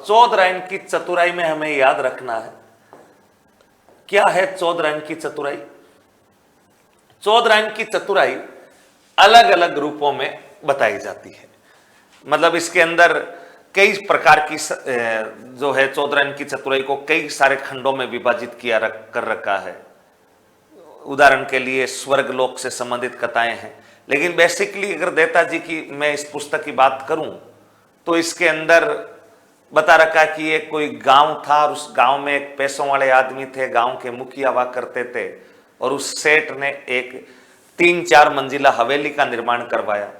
चौधराइन की चतुराई में हमें याद रखना है। क्या है चौधराइन की चतुराई? चौधराइन की चतुराई अलग अलग रूपों में बताई जाती है। मतलब इसके अंदर कई प्रकार की जो है चौधराइन की चतुराई को कई सारे खंडों में विभाजित किया कर रखा है। उदाहरण के लिए स्वर्ग लोक से संबंधित कथाएं हैं, लेकिन बेसिकली अगर देता जी की मैं इस पुस्तक की बात करूं तो इसके अंदर बता रखा है कि एक कोई गांव था और उस गांव में एक पैसों वाले आदमी थे, गांव के मुखिया हुआ करते थे, और उस सेठ ने एक 3-4 मंजिला हवेली का निर्माण करवाया।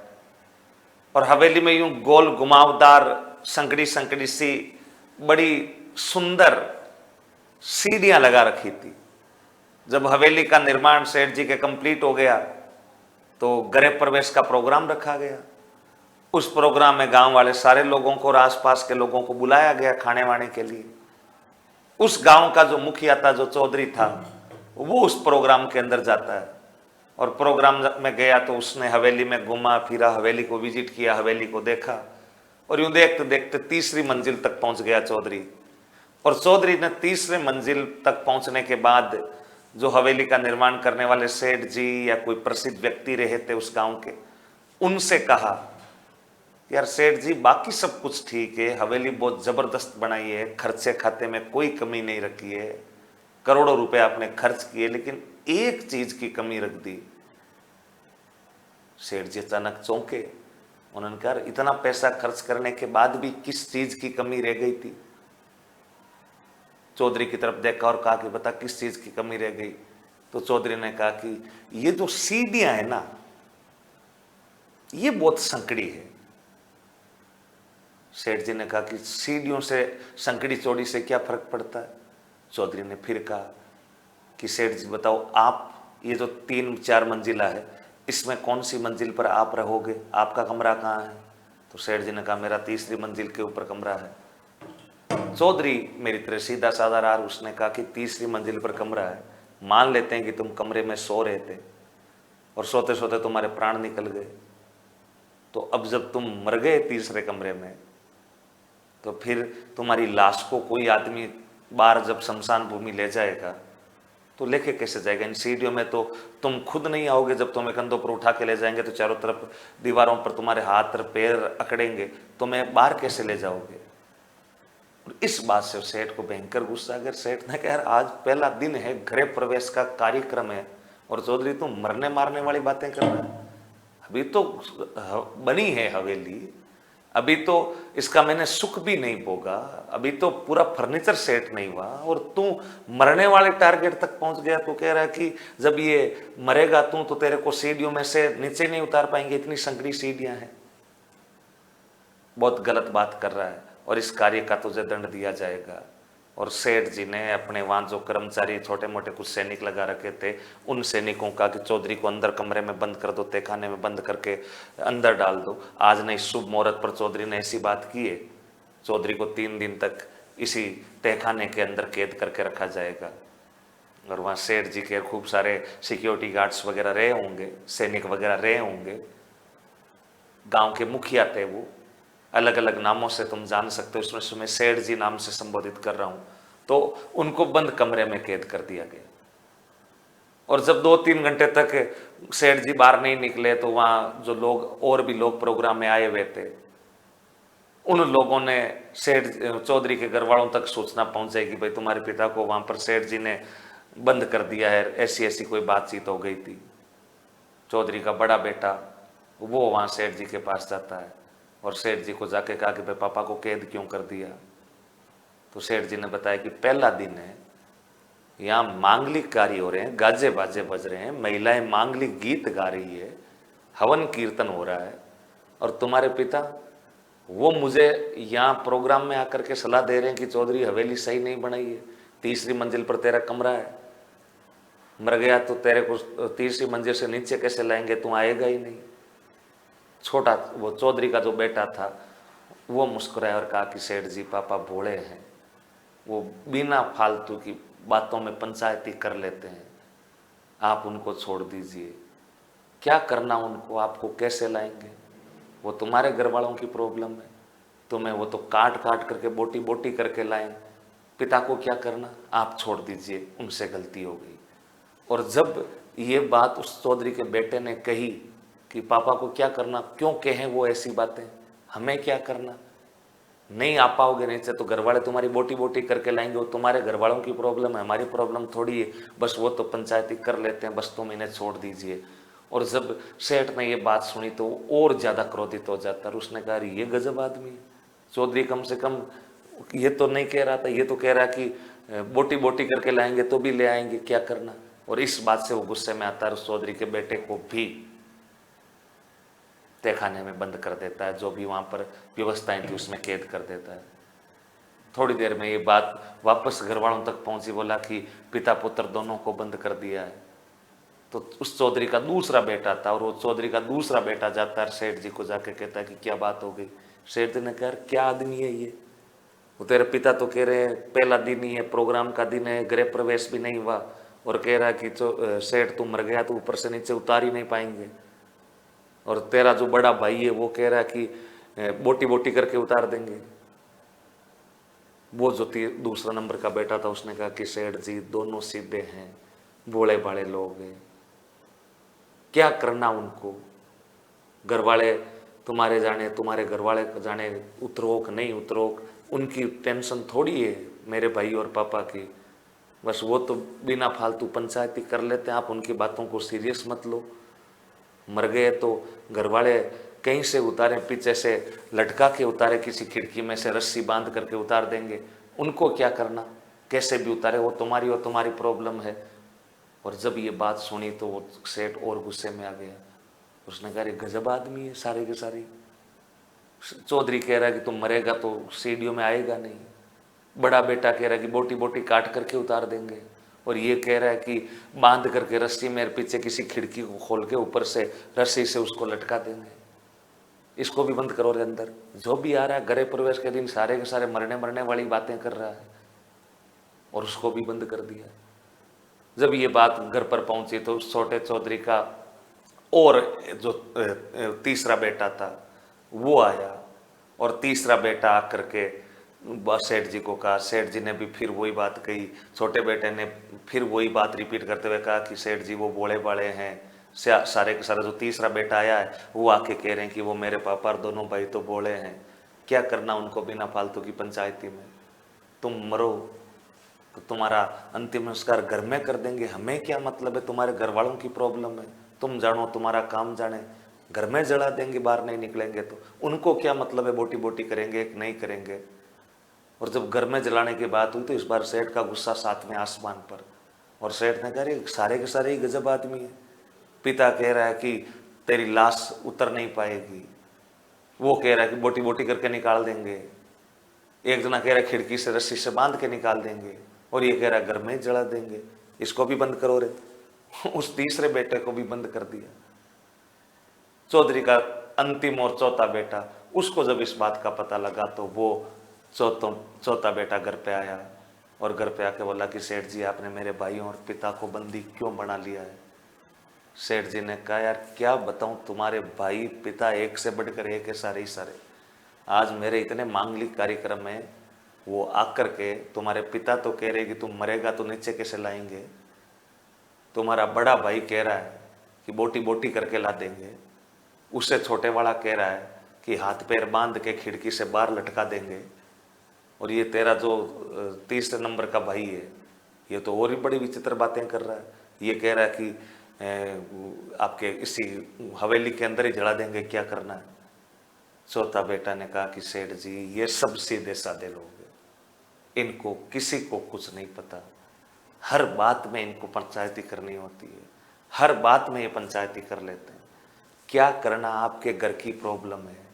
और हवेली में यूं गोल घुमावदार संकड़ी संकड़ी सी बड़ी सुंदर सीढ़ियां लगा रखी थी। जब हवेली का निर्माण सेठ जी के कंप्लीट हो गया तो गृह प्रवेश का प्रोग्राम रखा गया। उस प्रोग्राम में गांव वाले सारे लोगों को और आसपास के लोगों को बुलाया गया खाने वाने के लिए। उस गांव का जो मुखिया था, जो चौधरी था, वो उस प्रोग्राम के अंदर जाता है और प्रोग्राम में गया तो उसने हवेली में घूमा फिरा, हवेली को विजिट किया, हवेली को देखा, और यूं देखते देखते 3री मंजिल तक पहुंच गया चौधरी। और चौधरी ने 3री मंजिल तक पहुंचने के बाद जो हवेली का निर्माण करने वाले सेठ जी या कोई प्रसिद्ध व्यक्ति रहे थे उस गांव के, उनसे कहा, यार सेठ जी बाकी सब कुछ ठीक है, हवेली बहुत जबरदस्त बनाई है, खर्चे खाते में कोई कमी नहीं रखी है, करोड़ों रुपए आपने खर्च किए, लेकिन एक चीज की कमी रख दी। सेठ जी अचानक चौंके। उन्होंने कहा, इतना पैसा खर्च करने के बाद भी किस चीज की कमी रह गई थी? चौधरी की तरफ देखा और कहा कि बता किस चीज की कमी रह गई? तो चौधरी ने कहा कि ये जो सीढ़ियां है ना, ये बहुत संकड़ी है। सेठ जी ने कहा कि सीढ़ियों से संकड़ी चौड़ी से क्या फर्क पड़ता है? चौधरी ने फिर कहा कि सेठ जी बताओ, आप ये जो 3-4 मंजिला है, इसमें कौन सी मंजिल पर आप रहोगे? आपका कमरा कहाँ है? तो सेठ जी ने कहा, मेरा 3री मंजिल के ऊपर कमरा है। चौधरी मेरी तरह सीधा साधा रहा, उसने कहा कि 3री मंजिल पर कमरा है, मान लेते हैं कि तुम कमरे में सो रहे थे और सोते सोते तुम्हारे प्राण निकल गए, तो अब जब तुम मर गए 3रे कमरे में, तो फिर तुम्हारी लाश को कोई आदमी बाहर जब शमशान भूमि ले जाएगा तो लेके कैसे जाएगा? इन सीढ़ियों में तो तुम खुद नहीं आओगे, जब तुम्हें कंधों पर उठा के ले जाएंगे तो चारों तरफ दीवारों पर तुम्हारे हाथ और पैर अकड़ेंगे, तुम्हें बाहर कैसे ले जाओगे? इस बात से सेठ को भयंकर गुस्सा आ गया। सेठ ने कहा, यार आज पहला दिन है, गृह प्रवेश का कार्यक्रम है, और चौधरी तुम मरने मारने वाली बातें कर रहे हैं? अभी तो बनी है हवेली, अभी तो इसका मैंने सुख भी नहीं भोगा, अभी तो पूरा फर्नीचर सेट नहीं हुआ, और तू मरने वाले टारगेट तक पहुंच गया। तू कह रहा है कि जब ये मरेगा तू तो तेरे को सीढ़ियों में से नीचे नहीं उतार पाएंगे, इतनी संकरी सीढ़ियां हैं। बहुत गलत बात कर रहा है और इस कार्य का तुझे दंड दिया जाएगा। और सेठ जी ने अपने वहां जो कर्मचारी छोटे मोटे कुछ सैनिक लगा रखे थे, उन सैनिकों का कि चौधरी को अंदर कमरे में बंद कर दो, तहखाने में बंद करके अंदर डाल दो। आज नहीं शुभ मुहूर्त पर चौधरी ने ऐसी बात की है, चौधरी को 3 दिन तक इसी तहखाने के अंदर कैद करके रखा जाएगा। और वहाँ सेठ जी के खूब सारे सिक्योरिटी गार्ड्स वगैरह रहे होंगे, सैनिक वगैरह रहे होंगे, गाँव के मुखिया थे, वो अलग अलग नामों से तुम जान सकते हो, उसमें मैं सेठ जी नाम से संबोधित कर रहा हूं। तो उनको बंद कमरे में कैद कर दिया गया। और जब 2-3 घंटे तक सेठ जी बाहर नहीं निकले तो वहां जो लोग और भी लोग प्रोग्राम में आए हुए थे, उन लोगों ने सेठ चौधरी के घर वालों तक सूचना पहुंचाई कि भाई तुम्हारे पिता को वहां पर सेठ जी ने बंद कर दिया है, ऐसी ऐसी कोई बातचीत हो गई थी। चौधरी का बड़ा बेटा वो वहां सेठ जी के पास जाता है और सेठ जी को जाके कहा कि भाई पापा को कैद क्यों कर दिया? तो सेठ जी ने बताया कि पहला दिन है, यहाँ मांगलिक कार्य हो रहे हैं, गाजे बाजे बज रहे हैं, महिलाएं मांगलिक गीत गा रही है, हवन कीर्तन हो रहा है, और तुम्हारे पिता वो मुझे यहाँ प्रोग्राम में आकर के सलाह दे रहे हैं कि चौधरी हवेली सही नहीं बनाई है, 3री मंजिल पर तेरा कमरा है, मर गया तो तेरे को 3री मंजिल से नीचे कैसे लाएंगे, तू आएगा ही नहीं। छोटा वो चौधरी का जो बेटा था वो मुस्कुराया और कहा कि सेठ जी पापा भोले हैं, वो बिना फालतू की बातों में पंचायती कर लेते हैं, आप उनको छोड़ दीजिए, क्या करना उनको, आपको कैसे लाएंगे, वो तुम्हारे घर वालों की प्रॉब्लम है। तुम्हें वो तो काट काट करके बोटी बोटी करके लाए, पिता को क्या करना, आप छोड़ दीजिए, उनसे गलती हो गई। और जब ये बात उस चौधरी के बेटे ने कही कि पापा को क्या करना, क्यों कहें वो ऐसी बातें, हमें क्या करना, नहीं आ पाओगे, नहीं से तो घर वाले तुम्हारी बोटी बोटी करके लाएंगे, वो तुम्हारे घर वालों की प्रॉब्लम है, हमारी प्रॉब्लम थोड़ी है, बस वो तो पंचायती कर लेते हैं, बस तुम इन्हें छोड़ दीजिए। और जब सेठ ने ये बात सुनी तो वो और ज्यादा क्रोधित हो जाता, और उसने कहा ये गजब आदमी है, चौधरी कम से कम ये तो नहीं कह रहा था, ये तो कह रहा कि बोटी बोटी करके लाएंगे तो भी ले आएंगे, क्या करना। और इस बात से वो गुस्से में आता है, उस चौधरी के बेटे को भी तहखाने में बंद कर देता है, जो भी वहां पर व्यवस्थाएं थी उसमें कैद कर देता है। थोड़ी देर में ये बात वापस घर वालों तक पहुंची, बोला कि पिता पुत्र दोनों को बंद कर दिया है। तो उस चौधरी का दूसरा बेटा था, और वो चौधरी का दूसरा बेटा जाता है सेठ जी को जाके कहता है कि क्या बात हो गई। सेठ जी ने कहा क्या आदमी है ये, वो तेरे पिता तो कह रहे हैं पहला दिन ही है, प्रोग्राम का दिन है, गृह प्रवेश भी नहीं हुआ, और कह रहा है कि सेठ तू मर गया तो ऊपर से नीचे उतार ही नहीं पाएंगे। और तेरा जो बड़ा भाई है वो कह रहा है कि बोटी बोटी करके उतार देंगे। वो जो दूसरा नंबर का बेटा था उसने कहा कि सेठ जी दोनों सीधे हैं, भोले भाले लोग हैं, क्या करना उनको, घर वाले तुम्हारे जाने, तुम्हारे घर वाले जाने, उतरोक नहीं उतरोक, उनकी टेंशन थोड़ी है मेरे भाई और पापा की, बस वो तो बिना फालतू पंचायती कर लेते हैं, आप उनकी बातों को सीरियस मत लो। मर गए तो घर वाले कहीं से उतारे, पीछे से लटका के उतारे, किसी खिड़की में से रस्सी बांध करके उतार देंगे, उनको क्या करना, कैसे भी उतारे, वो तुम्हारी प्रॉब्लम है। और जब ये बात सुनी तो वो सेठ और गुस्से में आ गया, उसने कहा गजब आदमी है सारे के सारे। चौधरी कह रहा है कि तुम मरेगा तो सीढ़ियों में आएगा नहीं, बड़ा बेटा कह रहा है कि बोटी बोटी काट करके उतार देंगे, और ये कह रहा है कि बांध करके रस्सी मेरे पीछे किसी खिड़की को खोल के ऊपर से रस्सी से उसको लटका देंगे, इसको भी बंद करो रे अंदर। जो भी आ रहा है गृह प्रवेश के दिन सारे के सारे मरने मरने वाली बातें कर रहा है, और उसको भी बंद कर दिया। जब ये बात घर पर पहुंची तो छोटे चौधरी का और जो तीसरा बेटा था वो आया, और तीसरा बेटा आकर के सेठ जी को कहा, सेठ जी ने भी फिर वही बात कही, छोटे बेटे ने फिर वही बात रिपीट करते हुए कहा कि सेठ जी वो बोले बाले हैं, सारे के सारा जो तीसरा बेटा आया है वो आके कह रहे हैं कि वो मेरे पापा और दोनों भाई तो बोले हैं, क्या करना उनको बिना फालतू की पंचायती में, तुम मरो तो तुम्हारा अंतिम संस्कार घर में कर देंगे, हमें क्या मतलब है, तुम्हारे घर वालों की प्रॉब्लम है, तुम जानो तुम्हारा काम जाने, घर में जला देंगे बाहर नहीं निकलेंगे तो उनको क्या मतलब है, बोटी बोटी करेंगे कि नहीं करेंगे। और जब घर में जलाने की बात हुई तो इस बार सेठ का गुस्सा सातवें आसमान पर, और सेठ ने कहा सारे के सारे ही गजब आदमी है, पिता कह रहा है कि तेरी लाश उतर नहीं पाएगी, वो कह रहा है कि बोटी बोटी करके निकाल देंगे, एक जना कह रहा है खिड़की से रस्सी से बांध के निकाल देंगे, और ये कह रहा है घर में जला देंगे, इसको भी बंद करो रे। उस तीसरे बेटे को भी बंद कर दिया। चौधरी का अंतिम और चौथा बेटा, उसको जब इस बात का पता लगा तो वो चौथा बेटा घर पे आया, और घर पे आके बोला कि सेठ जी आपने मेरे भाइयों और पिता को बंदी क्यों बना लिया है। सेठ जी ने कहा यार क्या बताऊं, तुम्हारे भाई पिता एक से बढ़कर एक है सारे ही सारे, आज मेरे इतने मांगलिक कार्यक्रम में वो आकर के तुम्हारे पिता तो कह रहे कि तुम मरेगा तो नीचे कैसे लाएंगे, तुम्हारा बड़ा भाई कह रहा है कि बोटी बोटी करके ला देंगे, उससे छोटे वाला कह रहा है कि हाथ पैर बांध के खिड़की से बाहर लटका देंगे, और ये तेरा जो तीसरे नंबर का भाई है ये तो और भी बड़ी विचित्र बातें कर रहा है, ये कह रहा है कि आपके इसी हवेली के अंदर ही जला देंगे, क्या करना है। चौथा बेटा ने कहा कि सेठ जी ये सब सीधे साधे लोग हैं, इनको किसी को कुछ नहीं पता, हर बात में इनको पंचायती करनी होती है, हर बात में ये पंचायती कर लेते हैं, क्या करना, आपके घर की प्रॉब्लम है,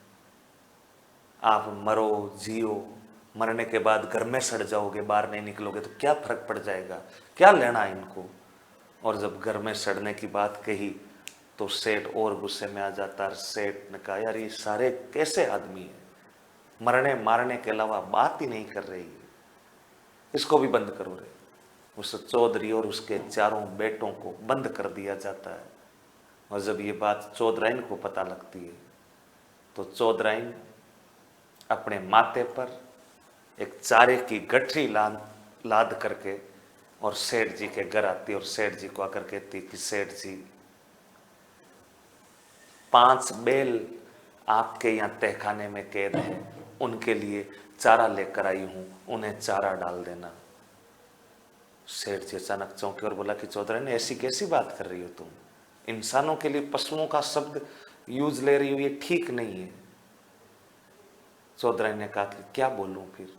आप मरो जियो, मरने के बाद घर में सड़ जाओगे, बाहर नहीं निकलोगे तो क्या फर्क पड़ जाएगा, क्या लेना इनको। और जब घर में सड़ने की बात कही तो सेठ और गुस्से में आ जाता। सेठ ने कहा यार ये सारे कैसे आदमी हैं, मरने मारने के अलावा बात ही नहीं कर रही, इसको भी बंद करो रे। उस चौधरी और उसके चारों बेटों को बंद कर दिया जाता है। और जब ये बात चौधराइन को पता लगती है तो चौधराइन अपने माथे पर एक चारे की गठरी लाद करके और सेठ जी के घर आती और सेठ जी को आकर कहती कि सेठ जी 5 बैल आपके यहाँ तहखाने में कैद है, उनके लिए चारा लेकर आई हूं, उन्हें चारा डाल देना। सेठ जी अचानक चौंके और बोला कि चौधरी ने ऐसी कैसी बात कर रही हो तुम, इंसानों के लिए पशुओं का शब्द यूज ले रही हो, ये ठीक नहीं है। चौधरी ने कहा कि क्या बोलूं फिर,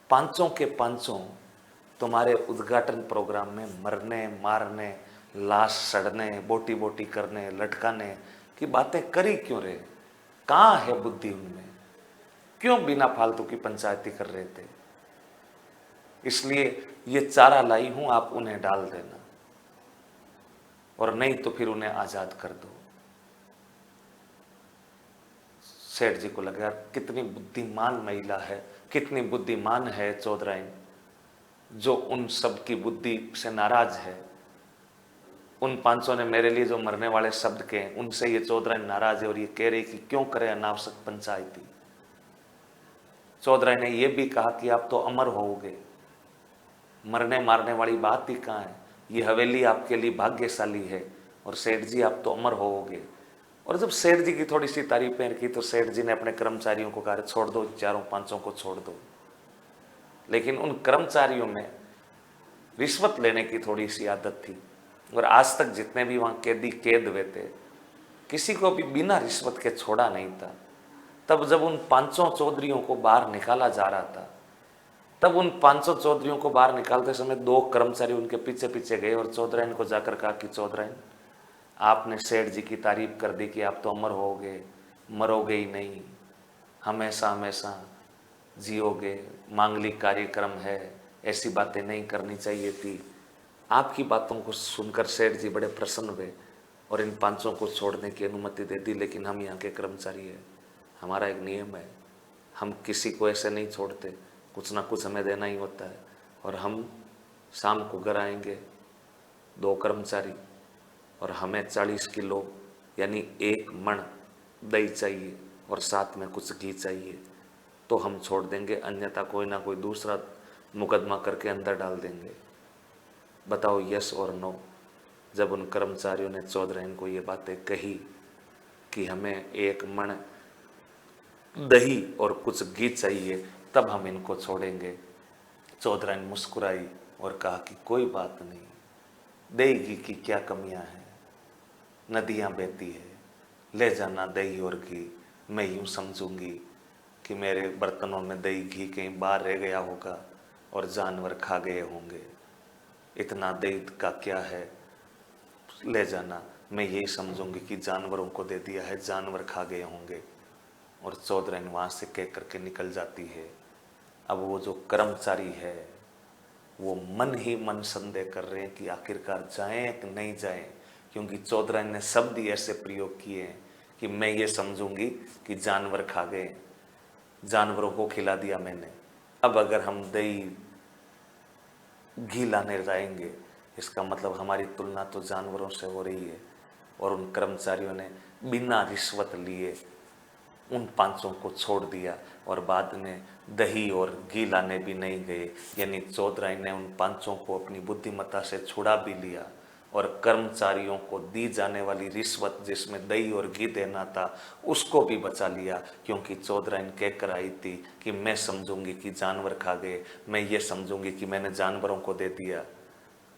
पांचों के पांचों तुम्हारे उद्घाटन प्रोग्राम में मरने मारने, लाश सड़ने, बोटी बोटी करने, लटकाने की बातें करी क्यों रहे? कहां है बुद्धि उनमें? क्यों बिना फालतू की पंचायती कर रहे थे? इसलिए ये चारा लाई हूं, आप उन्हें डाल देना, और नहीं तो फिर उन्हें आजाद कर दो। सेठ जी को लगा कितनी बुद्धिमान महिला है, कितनी बुद्धिमान है चौधराइन, जो उन सब की बुद्धि से नाराज है। उन पांचों ने मेरे लिए जो मरने वाले शब्द के, उनसे ये चौधराइन नाराज है और ये कह रही कि क्यों करे अनावश्यक पंचायती। चौधराइन ने यह भी कहा कि आप तो अमर होोगे, मरने मारने वाली बात ही कहां है, ये हवेली आपके लिए भाग्यशाली है, और सेठ जी आप तो अमर होोगे। और जब सेठ जी की थोड़ी सी तारीफें की तो सेठ जी ने अपने कर्मचारियों को कहा छोड़ दो, चारों पांचों को छोड़ दो। लेकिन उन कर्मचारियों में रिश्वत लेने की थोड़ी सी आदत थी, और आज तक जितने भी वहां कैदी कैद हुए थे, किसी को भी बिना रिश्वत के छोड़ा नहीं था। तब जब उन पांचों चौधरियों को बाहर निकाला जा रहा था, तब उन पांचों चौधरियों को बाहर निकालते समय 2 कर्मचारी उनके पीछे पीछे गए और चौधराइन को जाकर कहा कि चौधराइन, आपने सेठ जी की तारीफ कर दी कि आप तो अमर होगे, मरोगे ही नहीं, हमेशा हमेशा जियोगे, मांगलिक कार्यक्रम है, ऐसी बातें नहीं करनी चाहिए थी। आपकी बातों को सुनकर सेठ जी बड़े प्रसन्न हुए और इन पांचों को छोड़ने की अनुमति दे दी। लेकिन हम यहाँ के कर्मचारी हैं, हमारा एक नियम है, हम किसी को ऐसे नहीं छोड़ते, कुछ ना कुछ हमें देना ही होता है। और हम शाम को घर आएंगे 2 कर्मचारी, और हमें 40 किलो यानी 1 मण दही चाहिए और साथ में कुछ घी चाहिए, तो हम छोड़ देंगे, अन्यथा कोई ना कोई दूसरा मुकदमा करके अंदर डाल देंगे। बताओ यस और नो। जब उन कर्मचारियों ने चौधराइन को ये बातें कही कि हमें 1 मण दही और कुछ घी चाहिए, तब हम इनको छोड़ेंगे, चौधराइन मुस्कुराई और कहा कि कोई बात नहीं, दही घी की क्या कमियां हैं, नदियां बहती है, ले जाना दही और घी। मैं यूं समझूंगी कि मेरे बर्तनों में दही घी कहीं बाहर रह गया होगा और जानवर खा गए होंगे, इतना दही का क्या है, ले जाना। मैं यही समझूंगी कि जानवरों को दे दिया है, जानवर खा गए होंगे। और चौधराइन वहां से कह करके निकल जाती है। अब वो जो कर्मचारी है वो मन ही मन संदेह कर रहे हैं कि आखिरकार जाएं कि नहीं जाएं, क्योंकि चौधराइन ने शब्द ही ऐसे प्रयोग किए हैं कि मैं ये समझूंगी कि जानवर खा गए, जानवरों को खिला दिया मैंने, अब अगर हम दही घी लाने जाएंगे इसका मतलब हमारी तुलना तो जानवरों से हो रही है। और उन कर्मचारियों ने बिना रिश्वत लिए उन पांचों को छोड़ दिया और बाद में दही और घी लाने भी नहीं गए, यानी चौधराइन ने उन पांचों को अपनी बुद्धिमत्ता से छुड़ा भी लिया और कर्मचारियों को दी जाने वाली रिश्वत जिसमें दही और घी देना था उसको भी बचा लिया, क्योंकि चौधराइन कह कर आई थी कि मैं समझूंगी कि जानवर खा गए, मैं ये समझूंगी कि मैंने जानवरों को दे दिया।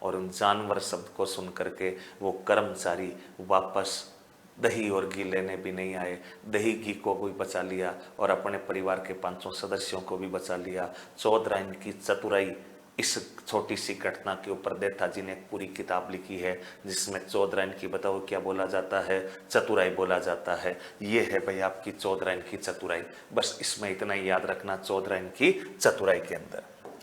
और उन जानवर शब्द को सुन करके वो कर्मचारी वापस दही और घी लेने भी नहीं आए, दही घी को भी बचा लिया और अपने परिवार के 500 सदस्यों को भी बचा लिया। चौधराइन की चतुराई इस छोटी सी घटना के ऊपर देथा जी ने एक पूरी किताब लिखी है जिसमें चौधराइन की बताओ क्या बोला जाता है, चतुराई बोला जाता है। ये है भाई आपकी चौधराइन की चतुराई। बस इसमें इतना ही याद रखना चौधराइन की चतुराई के अंदर।